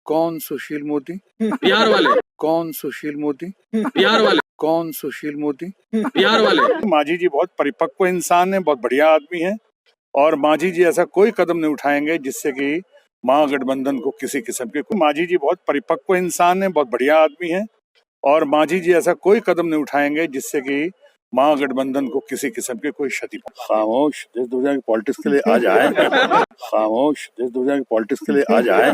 कौन सुशील मोदी? बिहार वाले। कौन सुशील मोदी? बिहार वाले। कौन सुशील मोदी? बिहार वाले। मांझी जी बहुत परिपक्व इंसान है, बहुत बढ़िया आदमी है और मांझी जी ऐसा कोई कदम नहीं उठाएंगे जिससे कि महागठबंधन को किसी किस्म के। मांझी जी बहुत परिपक्व इंसान है, बहुत बढ़िया आदमी है और मांझी जी ऐसा कोई कदम नहीं उठाएंगे जिससे कि महागठबंधन को किसी किस्म की कोई क्षति। खामोश, देश दुनिया की पॉलिटिक्स के लिए आ जाए। खामोश, देश दुनिया की पॉलिटिक्स के लिए आ जाए।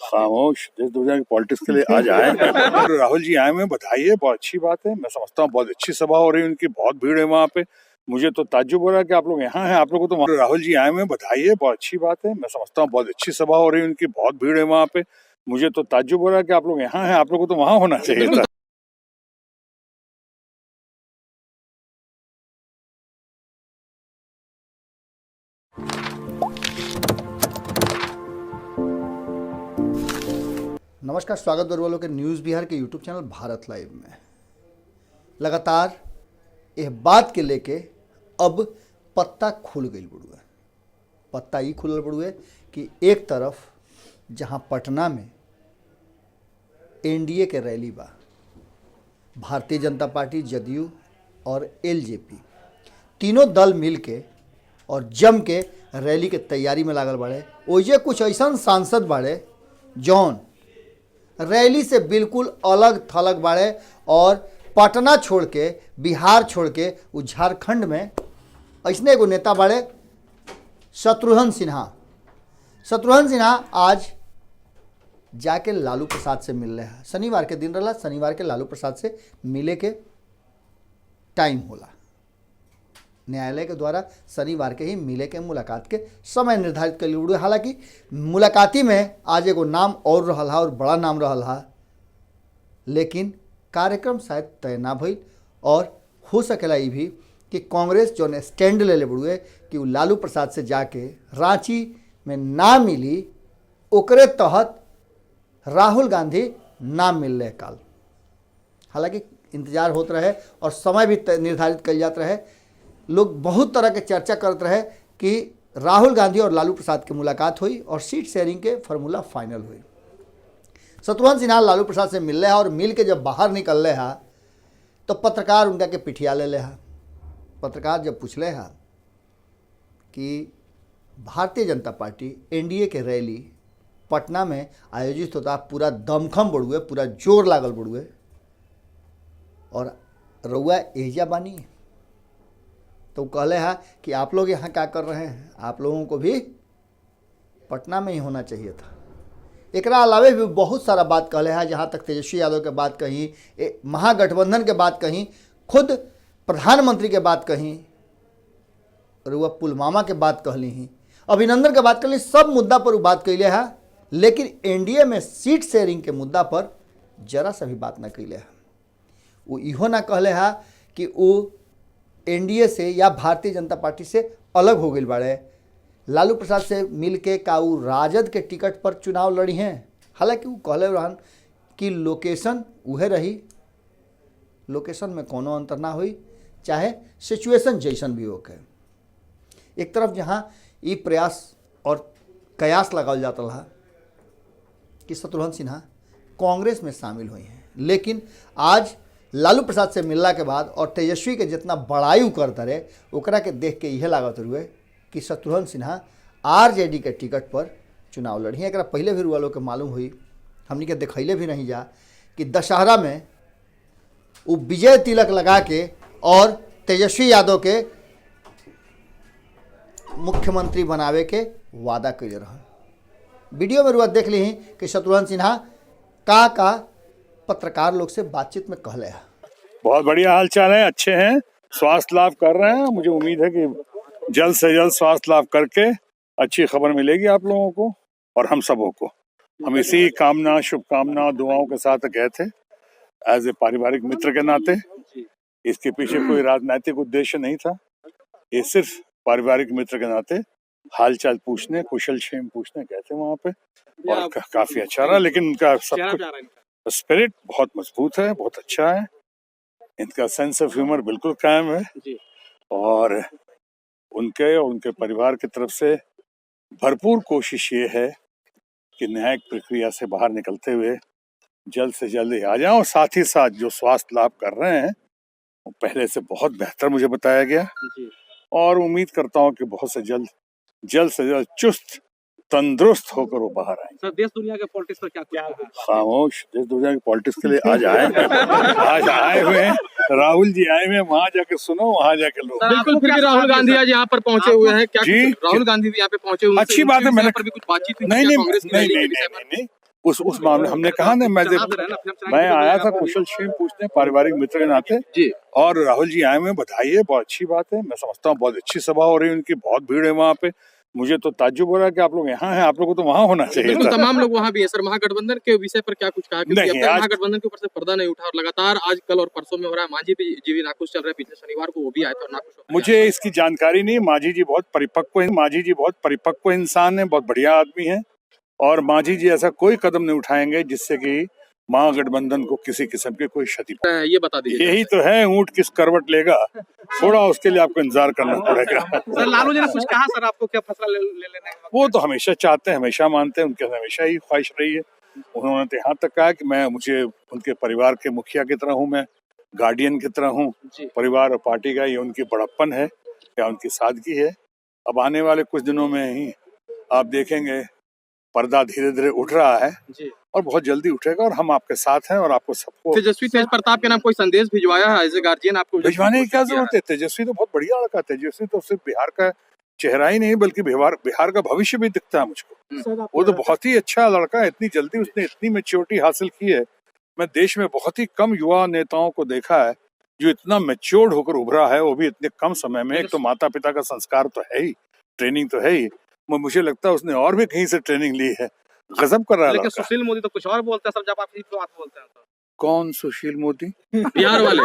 खामोश, देश दुनिया की पॉलिटिक्स के लिए आ जाए। राहुल जी आए हुए, बधाई है, बहुत अच्छी बात है। मैं समझता हूँ बहुत अच्छी सभा हो रही है उनकी, बहुत भीड़ है वहाँ पे। मुझे तो ताज्जुब हो रहा है कि आप लोग यहाँ हैं, आप लोगों को तो। राहुल जी आए हुए, बधाई है, बहुत अच्छी बात है। मैं समझता हूँ बहुत अच्छी सभा हो रही है उनकी, बहुत भीड़ है वहाँ पे। मुझे तो ताज्जुब हो रहा है कि आप लोग यहाँ हैं, आप लोगों को तो वहाँ होना चाहिए था। नमस्कार, स्वागत है वालों के न्यूज़ बिहार के यूट्यूब चैनल भारत लाइव में। लगातार यह बात के लेके अब पत्ता खुल गई बड़ुए। पत्ता ही खुलल बड़ुए कि एक तरफ जहां पटना में एनडीए के रैली बा, भारतीय जनता पार्टी, जदयू और एलजेपी तीनों दल मिल के और जम के रैली के तैयारी में लागल बाड़े। ओइजे कुछ ऐसा सांसद बाड़े जौन रैली से बिल्कुल अलग थलग बाड़े और पटना छोड़ के, बिहार छोड़ के वो झारखंड में ऐसने एगो नेता बाड़े शत्रुघ्न सिन्हा। शत्रुघ्न सिन्हा आज जाके लालू प्रसाद से मिल रहे हैं। शनिवार के दिन रहा, शनिवार के लालू प्रसाद से मिले के टाइम होला। न्यायालय के द्वारा शनिवार के ही मिले के मुलाकात के समय निर्धारित कर लिया। हालांकि मुलाकाती में आज एगो नाम और रहल हा और बड़ा नाम रहल हा, लेकिन कार्यक्रम शायद तय ना भइल और हो सकेला ये भी कि कांग्रेस जो स्टैंड ले बड़ुए कि वो लालू प्रसाद से जाके रांची में ना मिली, ओकरे तहत राहुल गांधी ना मिल रहे काल। हालांकि इंतजार होते रहे और समय भी निर्धारित कल जाते रहे। लोग बहुत तरह के चर्चा करते रहे कि राहुल गांधी और लालू प्रसाद की मुलाकात हुई और सीट शेयरिंग के फार्मूला फाइनल हुई। शत्रुघ्न सिन्हा लालू प्रसाद से मिल रहे हैं और मिल के जब बाहर निकल रहे हैं तो पत्रकार उनका के पिठिया ले हैं। पत्रकार जब पूछले हैं कि भारतीय जनता पार्टी एनडीए के रैली पटना में आयोजित होता, पूरा दमखम बढ़ुए, पूरा जोर लागल बढ़ुए और रउआ एजा बानी, तो कहले हैं कि आप लोग यहाँ क्या कर रहे हैं, आप लोगों को भी पटना में ही होना चाहिए था। एकरा अलावे भी बहुत सारा बात कहले हैं, जहाँ तक तेजस्वी यादव के बात कहीं, महागठबंधन के बात कहीं, खुद प्रधानमंत्री के बात कहीं, और वह पुलवामा के बात कहली ही, अभिनंदन के बात कहली, सब मुद्दा पर वो बात कैले है। लेकिन एनडीए में सीट शेयरिंग के मुद्दा पर जरा सा भी बात न कैले है। वो इहो ना कहले है कि वो एनडीए से या भारतीय जनता पार्टी से अलग हो गई बाड़े। लालू प्रसाद से मिल के का वो राजद के टिकट पर चुनाव लड़ी हैं। हालांकि वो कहले रहन कि लोकेशन उहे रही, लोकेशन में कोनो अंतर ना हुई, चाहे सिचुएशन जैसन भी होके। एक तरफ जहाँ ये प्रयास और कयास लगाल जाता रहा कि शत्रुघ्न सिन्हा कांग्रेस में शामिल हुई हैं, लेकिन आज लालू प्रसाद से मिलला के बाद और तेजस्वी के जितना बड़ाई करता रहे, ओकरा के देख के यह लागत हुए कि शत्रुघ्न सिन्हा आरजेडी के टिकट पर चुनाव लड़ी। एक पहले भी वालों के मालूम हुई, हमनी के देखैले भी नहीं जा कि दशहरा में वो विजय तिलक लगा के और तेजस्वी यादव के मुख्यमंत्री बनावे के वादा कैले रहा। वीडियो में रुआ देख ली कि शत्रुघ्न सिन्हा का पत्रकार लोग से बातचीत में कहले हैं। बहुत बढ़िया हाल चाल है, अच्छे हैं, स्वास्थ्य लाभ कर रहे हैं। मुझे उम्मीद है कि जल्द से जल्द स्वास्थ्य लाभ करके अच्छी खबर मिलेगी आप लोगों को और हम सबों को। हम इसी कामना, शुभकामना, दुआओं के साथ गए थे एज ए पारिवारिक मित्र के नाते। इसके पीछे कोई राजनीतिक उद्देश्य नहीं था, ये सिर्फ पारिवारिक मित्र के नाते हाल चाल पूछने, कुशल क्षेम पूछने गए थे वहाँ पे और काफी अच्छा रहा। लेकिन उनका सब कुछ स्पिरिट बहुत मजबूत है, बहुत अच्छा है, इनका सेंस ऑफ ह्यूमर बिल्कुल कायम है और उनके परिवार की तरफ से भरपूर कोशिश ये है कि न्यायिक प्रक्रिया से बाहर निकलते हुए जल्द से जल्द आ जाएं, और साथ ही साथ जो स्वास्थ्य लाभ कर रहे हैं वो पहले से बहुत बेहतर मुझे बताया गया, और उम्मीद करता हूं कि बहुत से जल्द चुस्त तंदुरुस्त होकर वो बाहर आए। सर, देश दुनिया के पॉलिटिक्स पर क्या खामोश, देश दुनिया की पॉलिटिक्स के लिए आज आए हुए हैं। राहुल जी आए हुए हैं, वहाँ जाके सुनो, वहाँ जाके लो। बिल्कुल, फिर भी राहुल गांधी आज यहाँ पर पहुंचे हुए हैं, क्या जी, राहुल गांधी भी यहाँ पे पहुंचे हुए हैं? अच्छी बात है। मैंने पर भी कुछ बातचीत हुई? नहीं, उस मामले हमने कहा ना, मैं आया था कुशल क्षेम पूछने, पारिवारिक मित्र के नाते जी, और राहुल जी आए हुए, बधाई है, बहुत अच्छी बात है। मैं समझता हूँ बहुत अच्छी सभा हो रही है उनकी, बहुत भीड़ है वहाँ पे। मुझे तो ताज्जुब हो रहा है कि आप लोग यहाँ हैं, आप लोगों को तो वहाँ होना चाहिए था। तमाम लोग वहाँ भी है। सर, महागठबंधन के विषय पर क्या कुछ कहा? नहीं, महागठबंधन के ऊपर से पर्दा नहीं उठा, और लगातार आज कल और परसों में हो रहा है। मांझी भी नाखुश चल रहे हैं, पिछले शनिवार को वो भी आए थे और नाखुश। मुझे इसकी जानकारी नहीं। मांझी जी बहुत परिपक्व इंसान है, बहुत बढ़िया आदमी है, और मांझी जी ऐसा कोई कदम नहीं उठाएंगे जिससे कि महागठबंधन को किसी किस्म की कोई क्षति पहुंचे। ये बता दीजिए। यही तो है, ऊंट किस करवट लेगा, थोड़ा उसके लिए आपको इंतजार करना पड़ेगा। सर, लालू जी ने कुछ कहा? सर, आपको क्या फैसला ले लेना है? वो तो हमेशा चाहते हैं, हमेशा मानते हैं, उनके हमेशा ही ख्वाहिश रही है। उन्होंने तो यहाँ तक कहा कि मुझे उनके परिवार के मुखिया की तरह हूँ, मैं गार्डियन की तरह हूँ परिवार और पार्टी का। ये उनकी बड़प्पन है या उनकी सादगी है। अब आने वाले कुछ दिनों में ही आप देखेंगे पर्दा धीरे धीरे उठ रहा है और बहुत जल्दी उठेगा, और हम आपके साथ हैं और आपको सबको। तेजस्वी तेज प्रताप के नाम कोई संदेश भिजवाया है एज ए गार्जियन? आपको भिजवाने की क्या जरूरत है? तेजस्वी तो बहुत बढ़िया लड़का है। तेजस्वी तो सिर्फ बिहार का चेहरा ही नहीं बल्कि बिहार का भविष्य भी दिखता है मुझको। वो तो बहुत ही अच्छा लड़का है। इतनी जल्दी उसने इतनी मैच्योरिटी हासिल की है। मैं देश में बहुत ही कम युवा नेताओं को देखा है जो इतना मैच्योर्ड होकर उभरा है, वो भी इतने कम समय में। एक तो माता पिता का संस्कार तो है ही, ट्रेनिंग तो है ही, मुझे लगता है उसने और भी कहीं से ट्रेनिंग ली है। गजब कर रहा है। लेकिन सुशील मोदी तो कुछ और बोलते हैं, सब जब आप इस बात बोलते हैं तो। कौन सुशील मोदी? बिहार वाले।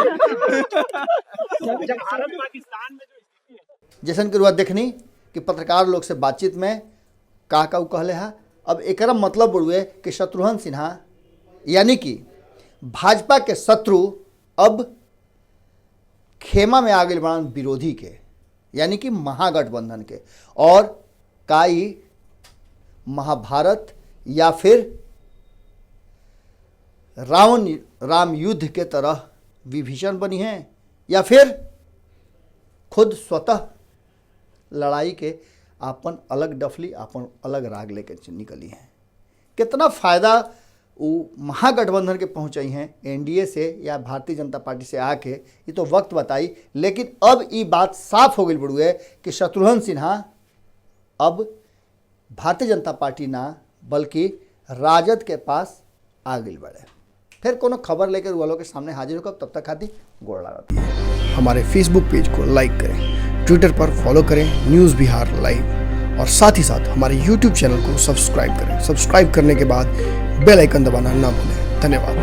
जैसन की रुआ देखनी कि पत्रकार लोग से बातचीत में का कहले है। अब एक मतलब बुढ़ुए कि शत्रुघ्न सिन्हा यानी कि भाजपा के शत्रु अब खेमा में आगे बढ़ान विरोधी के, यानी कि महागठबंधन के, और काई महाभारत या फिर राम युद्ध के तरह विभीषण बनी है, या फिर खुद स्वतः लड़ाई के अपन अलग डफली, अपन अलग राग लेकर निकली हैं। कितना फ़ायदा वो महागठबंधन के पहुँचाई हैं एनडीए से या भारतीय जनता पार्टी से आके, ये तो वक्त बताई। लेकिन अब ये बात साफ हो गई बड़ुए कि शत्रुघ्न सिन्हा अब भारतीय जनता पार्टी ना बल्कि राजद के पास आ गई बड़े। फिर कोनो खबर लेकर वालों के सामने हाजिर होकर, तब तक खाती गोड़ लगा। हमारे फेसबुक पेज को लाइक करें, ट्विटर पर फॉलो करें न्यूज़ बिहार लाइव, और साथ ही साथ हमारे यूट्यूब चैनल को सब्सक्राइब करें। सब्सक्राइब करने के बाद बेल आइकन दबाना ना भूलें। धन्यवाद।